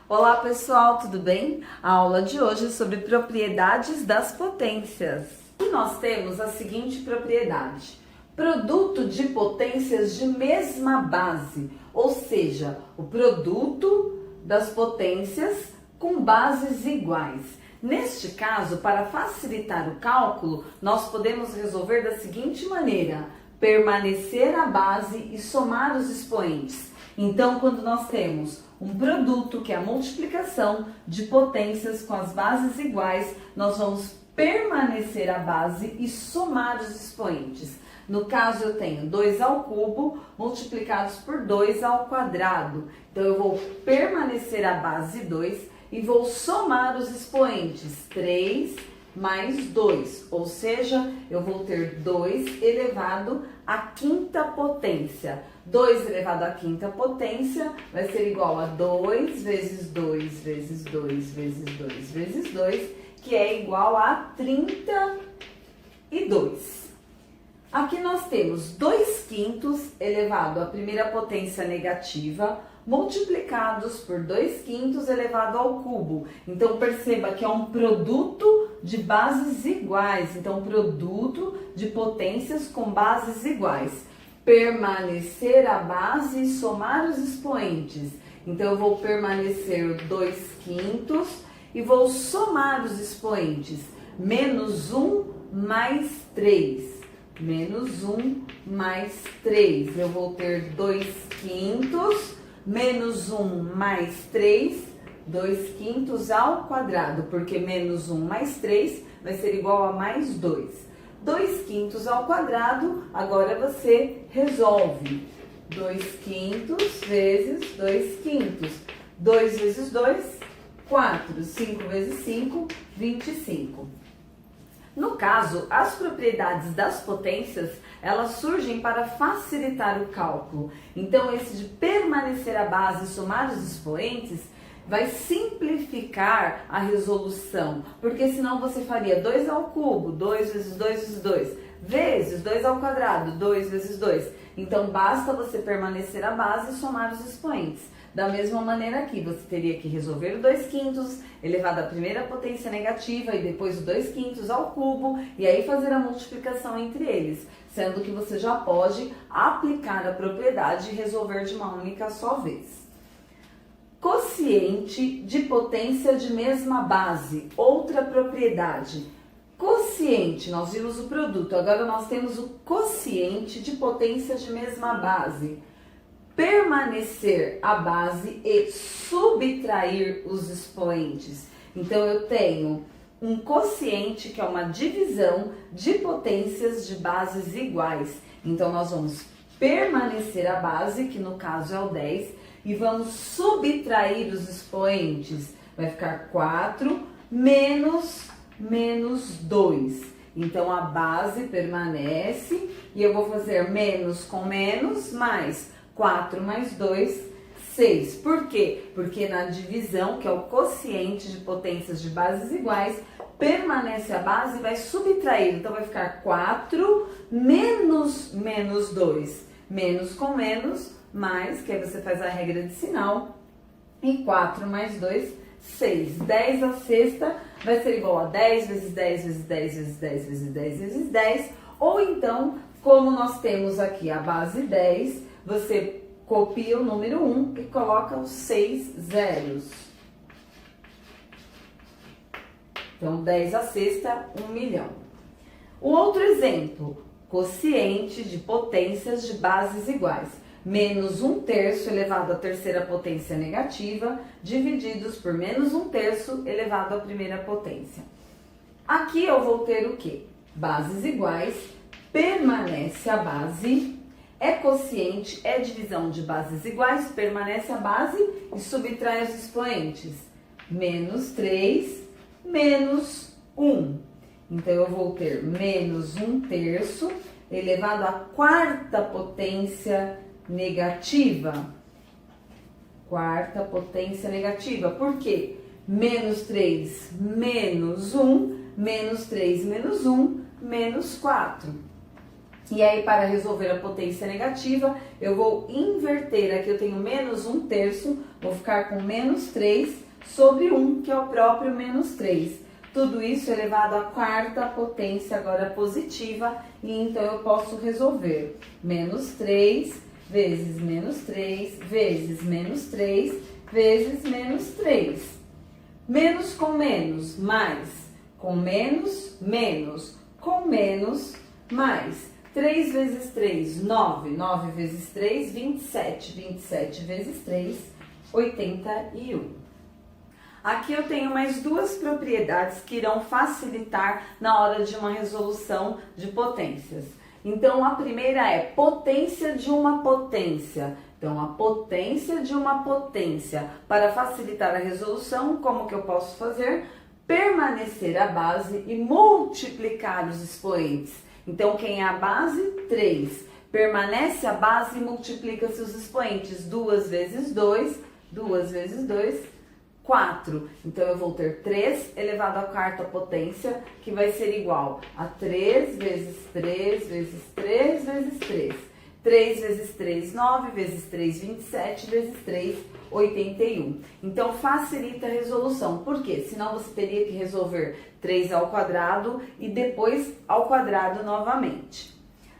Olá pessoal, tudo bem? A aula de hoje é sobre propriedades das potências. E nós temos a seguinte propriedade: produto de potências de mesma base, ou seja, o produto das potências com bases iguais. Neste caso, para facilitar o cálculo, nós podemos resolver da seguinte maneira: permanecer a base e somar os expoentes. Então, quando nós temos um produto, que é a multiplicação de potências com as bases iguais, nós vamos permanecer a base e somar os expoentes. No caso, eu tenho 2 ao cubo multiplicados por 2 ao quadrado. Então, eu vou permanecer a base 2 e vou somar os expoentes, 3 mais 2, ou seja, eu vou ter 2 elevado à quinta potência. 2 elevado à quinta potência vai ser igual a 2 vezes 2 vezes 2 vezes 2 vezes 2, que é igual a 32. Aqui nós temos 2 quintos elevado à primeira potência negativa, multiplicados por 2 quintos elevado ao cubo. Então, perceba que é um produto de bases iguais. Então, produto de potências com bases iguais. Permanecer a base e somar os expoentes. Então, eu vou permanecer 2 quintos e vou somar os expoentes. Menos 1 mais 3. Menos 1 mais 3. Eu vou ter 2 quintos. Menos 1 mais 3, 2 quintos ao quadrado, porque menos 1 mais 3 vai ser igual a mais 2. 2 quintos ao quadrado, agora você resolve. 2 quintos vezes 2 quintos. 2 vezes 2, 4. 5 vezes 5, 25. No caso, as propriedades das potências, elas surgem para facilitar o cálculo. Então, esse de permanecer a base e somar os expoentes vai simplificar a resolução, porque senão você faria 2 ao cubo, 2 vezes 2 vezes 2, vezes 2 ao quadrado, 2 vezes 2. Então, basta você permanecer a base e somar os expoentes. Da mesma maneira aqui, você teria que resolver o 2 quintos elevado à primeira potência negativa e depois o 2 quintos ao cubo e aí fazer a multiplicação entre eles, sendo que você já pode aplicar a propriedade e resolver de uma única só vez. Quociente de potência de mesma base, outra propriedade. Quociente, nós vimos o produto, agora nós temos o quociente de potência de mesma base. Permanecer a base e subtrair os expoentes. Então, eu tenho um quociente, que é uma divisão de potências de bases iguais. Então, nós vamos permanecer a base, que no caso é o 10, e vamos subtrair os expoentes. Vai ficar 4 menos 2. Então, a base permanece e eu vou fazer menos com menos mais 4 mais 2, 6. Por quê? Porque na divisão, que é o quociente de potências de bases iguais, permanece a base e vai subtrair. Então, vai ficar 4 menos 2. Menos com menos, mais, que aí você faz a regra de sinal. E 4 mais 2, 6. 10 à sexta vai ser igual a 10 vezes 10 vezes 10 vezes 10 vezes 10 vezes 10. Ou então, como nós temos aqui a base 10, você copia o número 1 e coloca os 6 zeros. Então, 10 à sexta, 1 milhão. O outro exemplo, quociente de potências de bases iguais. Menos 1/3 elevado à terceira potência negativa, divididos por menos 1/3 elevado à primeira potência. Aqui eu vou ter o quê? Bases iguais, permanece a base. É quociente, é divisão de bases iguais, permanece a base e subtrai os expoentes. Menos 3, menos 1. Então, eu vou ter menos 1/3 elevado à quarta potência negativa. Quarta potência negativa. Por quê? Menos 3, menos 1, menos 3, menos 1, menos 4. E aí, para resolver a potência negativa, eu vou inverter. Aqui eu tenho menos 1/3, vou ficar com menos 3 sobre 1, que é o próprio menos 3. Tudo isso elevado à quarta potência, agora positiva, e então eu posso resolver. Menos 3 vezes menos 3 vezes menos 3 vezes menos 3. Menos com menos, mais. Com menos, menos. Com menos, mais. 3 vezes 3, 9. 9 vezes 3, 27. 27 vezes 3, 81. Aqui eu tenho mais duas propriedades que irão facilitar na hora de uma resolução de potências. Então, a primeira é potência de uma potência. Então, a potência de uma potência. Para facilitar a resolução, como que eu posso fazer? Permanecer a base e multiplicar os expoentes. Então, quem é a base? 3. Permanece a base e multiplica-se os expoentes. 2 vezes 2, 2 vezes 2, 4. Então, eu vou ter 3 elevado à quarta potência, que vai ser igual a 3 vezes 3 vezes 3 vezes 3. 3 vezes 3, 9, vezes 3, 27, vezes 3, 81. Então, facilita a resolução. Por quê? Senão você teria que resolver 3 ao quadrado e depois ao quadrado novamente.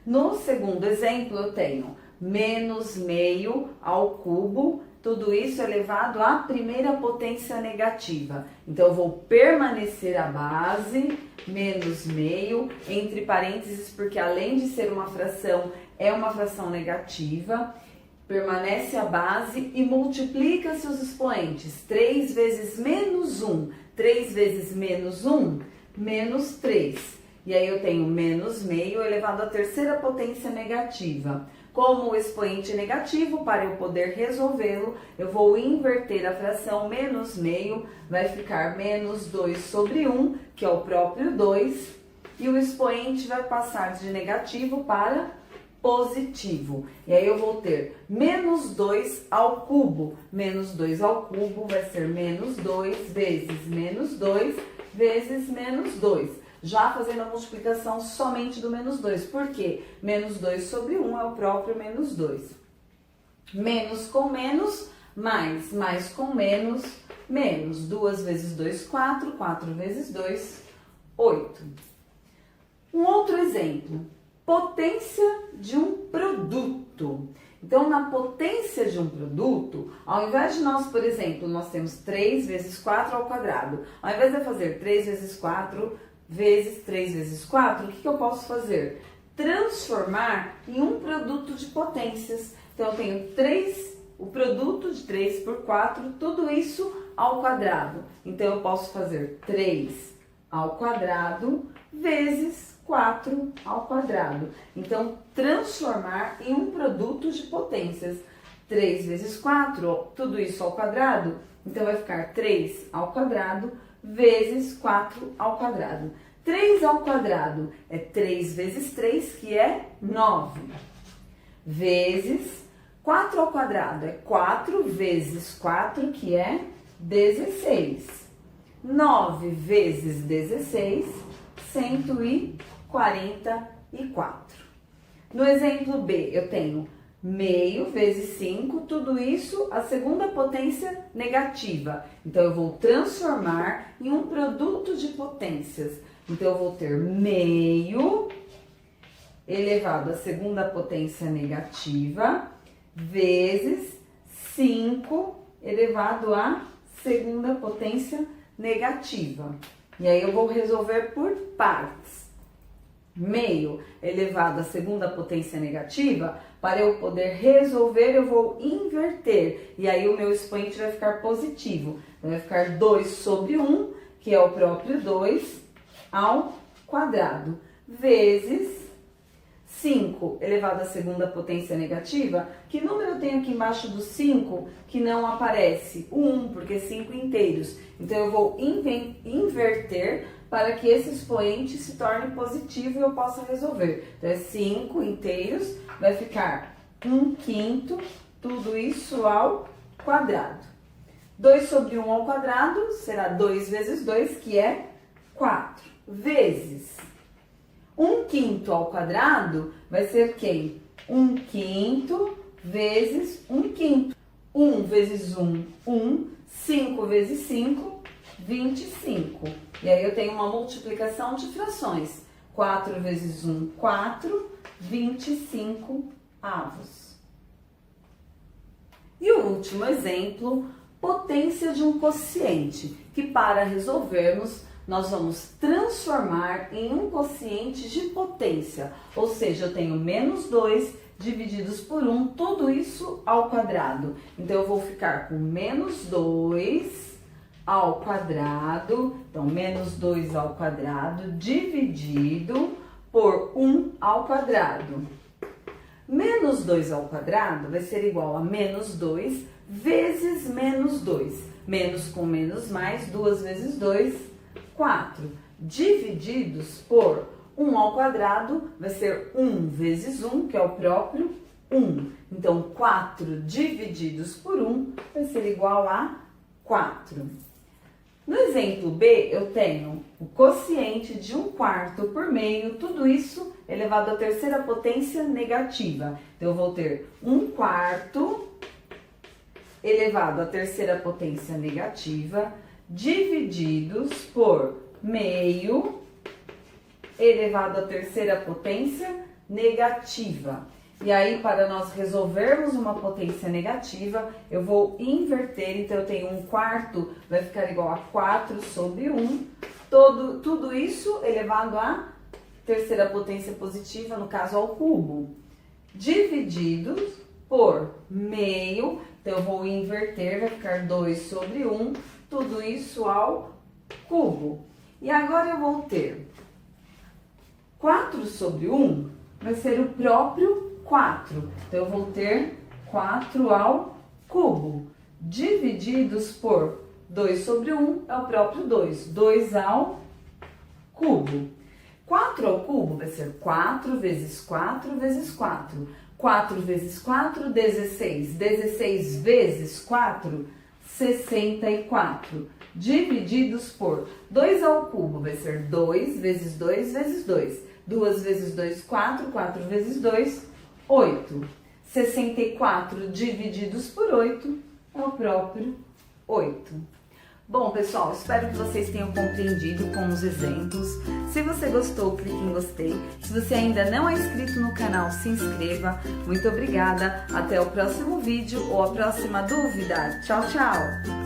No segundo exemplo, eu tenho menos meio ao cubo, tudo isso elevado à primeira potência negativa. Então, eu vou permanecer a base, menos meio, entre parênteses, porque além de ser uma fração, é uma fração negativa. Permanece a base e multiplica-se os expoentes. 3 vezes menos 1. 3 vezes menos 1, menos 3. E aí eu tenho menos meio elevado à terceira potência negativa. Como o expoente é negativo, para eu poder resolvê-lo, eu vou inverter a fração menos meio, vai ficar menos 2 sobre 1, que é o próprio 2, e o expoente vai passar de negativo para positivo. E aí eu vou ter menos 2 ao cubo. Menos 2 ao cubo vai ser menos 2 vezes menos 2 vezes menos 2. Já fazendo a multiplicação somente do menos 2. Por quê? Menos 2 sobre 1 é o próprio menos 2. Menos com menos, mais. Mais com menos, menos. 2 vezes 2, 4. 4 vezes 2, 8. Um outro exemplo. Potência de um produto. Então, na potência de um produto, ao invés de nós, por exemplo, nós temos 3 vezes 4 ao quadrado. Ao invés de eu fazer 3 vezes 4 vezes 3 vezes 4, o que eu posso fazer? Transformar em um produto de potências. Então, eu tenho 3, o produto de 3 por 4, tudo isso ao quadrado. Então, eu posso fazer 3 ao quadrado vezes 4 ao quadrado. Então, transformar em um produto de potências. 3 vezes 4, tudo isso ao quadrado. Então, vai ficar 3 ao quadrado vezes 4 ao quadrado. 3 ao quadrado é 3 vezes 3, que é 9. Vezes 4 ao quadrado é 4 vezes 4, que é 16. 9 vezes 16, 144. No exemplo B, eu tenho meio vezes 5, tudo isso a segunda potência negativa. Então, eu vou transformar em um produto de potências. Então, eu vou ter meio elevado à segunda potência negativa vezes 5 elevado à segunda potência negativa. E aí, eu vou resolver por partes. Meio elevado à segunda potência negativa, para eu poder resolver, eu vou inverter. E aí, o meu expoente vai ficar positivo. Então, vai ficar 2 sobre 1, que é o próprio 2, ao quadrado, vezes 5 elevado à segunda potência negativa. Que número eu tenho aqui embaixo do 5 que não aparece? O 1, porque 5 inteiros. Então, eu vou inverter para que esse expoente se torne positivo e eu possa resolver. Então, é 5 inteiros, vai ficar 1/5, tudo isso ao quadrado. 2 sobre 1 ao quadrado será 2 vezes 2, que é 4, vezes 1/5 ao quadrado vai ser quem? 1/5 vezes 1/5. 1 vezes 1, 1. 5 vezes 5, 25. E aí eu tenho uma multiplicação de frações. 4 vezes 1, 4. 25 avos. E o último exemplo, potência de um quociente, que para resolvermos nós vamos transformar em um quociente de potência, ou seja, eu tenho menos 2 divididos por 1, tudo isso ao quadrado. Então, eu vou ficar com menos 2 ao quadrado, então, menos 2 ao quadrado dividido por 1 ao quadrado. Menos 2 ao quadrado vai ser igual a menos 2 vezes menos 2. Menos com menos mais, 2 vezes 2, 4, divididos por 1 ao quadrado, vai ser 1 vezes 1, que é o próprio 1. Então, 4 divididos por 1 vai ser igual a 4. No exemplo B, eu tenho o quociente de 1/4 por meio, tudo isso elevado à terceira potência negativa. Então, eu vou ter 1/4 elevado à terceira potência negativa, divididos por meio elevado à terceira potência negativa. E aí, para nós resolvermos uma potência negativa, eu vou inverter. Então, eu tenho 1/4 vai ficar igual a 4 sobre 1. Tudo isso elevado à terceira potência positiva, no caso ao cubo. Divididos por meio. Então, eu vou inverter, vai ficar 2 sobre 1. Tudo isso ao cubo. E agora eu vou ter 4 sobre 1 vai ser o próprio 4. Então, eu vou ter 4 ao cubo. Divididos por 2 sobre 1 é o próprio 2. 2 ao cubo. 4 ao cubo vai ser 4 vezes 4 vezes 4. 4 vezes 4, 16. 16 vezes 4, 64. Divididos por 2 ao cubo vai ser 2 vezes 2 vezes 2. 2 vezes 2, 4. 4 vezes 2, 8. 64 divididos por 8 é o próprio 8. Bom, pessoal, espero que vocês tenham compreendido com os exemplos. Se você gostou, clique em gostei. Se você ainda não é inscrito no canal, se inscreva. Muito obrigada. Até o próximo vídeo ou a próxima dúvida. Tchau, tchau!